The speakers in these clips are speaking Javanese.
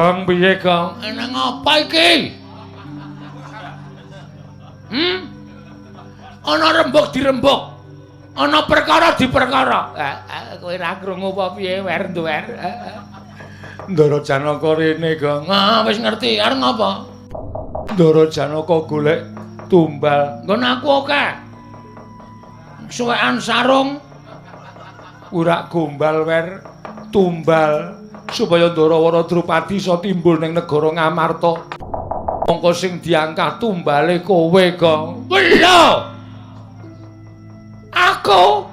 Kang piye, Kang? Nang apa iki? Ana rembug dirembug. Ana perkara diperkara. Kowe ra krungu apa piye, Wer Duwer? Ndara Janaka rene, Kang. Wis ngerti. Arep ngapa? Ndara Janaka golek tumbal. Nggon aku akeh. Suwekan sarung. Ora gombal, Wer. Tumbal supaya Ndarawara Drupadi iso timbul ning negara Ngamarta. Mongko sing diangkat tumbale kowe, Kang. Lho. Aku?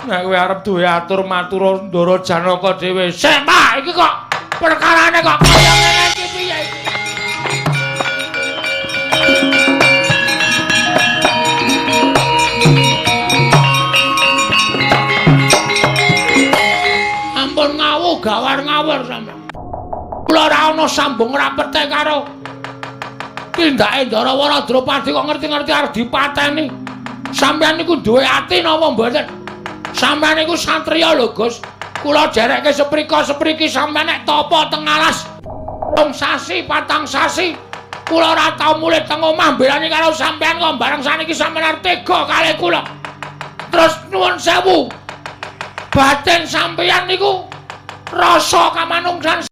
Nek kowe arep duwe atur matur Ndara Janaka dhewe, Sik, Pak, iki kok perkarane kok kaya ngene iki piye iki? Ampun ngawuh gawar ngawur sampeyan. Kula ora ana sambung rapete karo tindake Ndarawara Drupadi kok ngerti-ngerti arep dipateni. Sampeyan niku duwe ati napa mboten? Sampeyan niku satriya lho, Gus. Kula jerekke seprika-sepriki sampeyan nek tapa teng alas. Rong sasi, patang sasi. Kula ora tau mulih teng omah mbelani karo sampeyan kok bareng saniki sampeyan arep tega kalih kula. Terus nuwun sewu. Batin sampeyan niku rasa kamanungsan